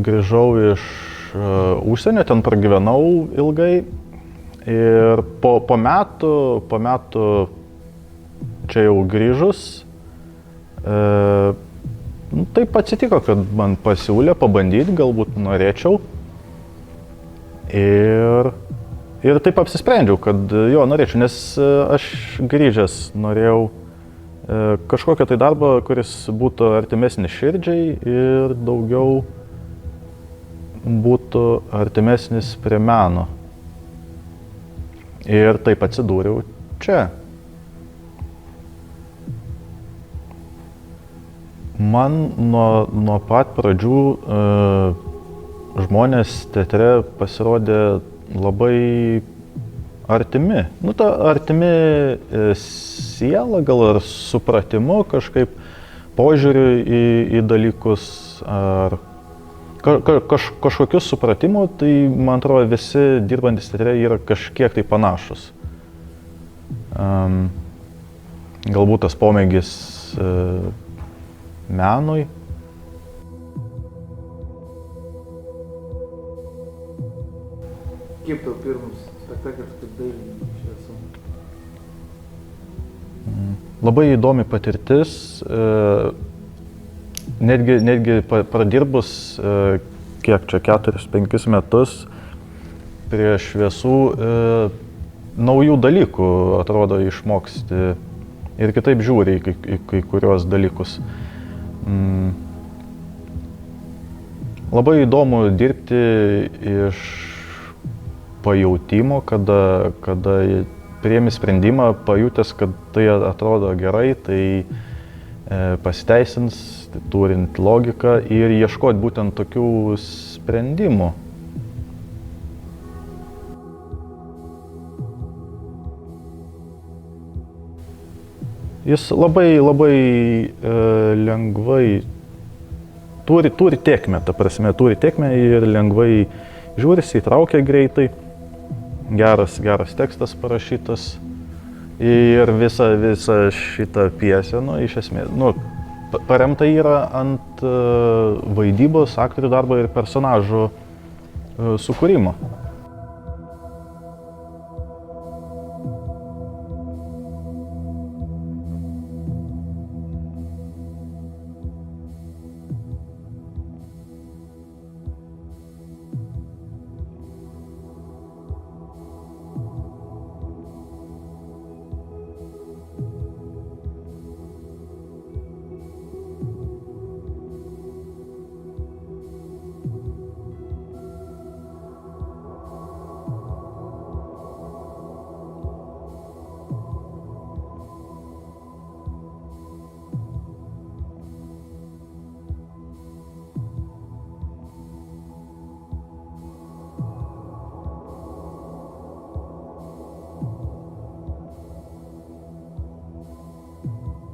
grįžau iš užsienio, ten pragyvenau ilgai ir po metų čia jau grįžus, taip atsitiko, kad man pasiūlė pabandyti, galbūt norėčiau. Ir taip apsisprendžiau, kad jo, norėčiau, nes aš grįžęs norėjau kažkokio tai darbo, kuris būtų artimesnis širdžiai ir daugiau būtų artimesnis prie meno. Ir taip atsidūriau čia. Man nuo pat pradžių žmonės teatre pasirodė labai artimi. Nu, ta artimi siela, gal ar supratimu kažkaip, požiūriu į dalykus, ar kažkokius supratimu, tai man atrodo visi dirbantys teatre yra kažkiek tai panašus. Galbūt tas pomėgis menui. Kaip tau pirmas spektaklis kaip dailininkas iš tiesų? Labai įdomi patirtis. Netgi pradirbus kiek čia 4-5 metus prie šviesų, naujų dalykų atrodo išmoksti ir kitaip žiūri į kai kuriuos dalykus. Labai įdomu dirbti iš pajautimo, kada priemi sprendimą, pajutęs, kad tai atrodo gerai, tai pasiteisins, turint logiką ir ieškoti būtent tokių sprendimų. Jis labai lengvai turi tėkmę, ta prasme, turi tėkmę ir lengvai žiūrisi, įtraukia greitai. Geras tekstas parašytas ir visa šita pjesė, iš esmės, paremta yra ant vaidybos, aktorių darbo ir personažų sukūrimo.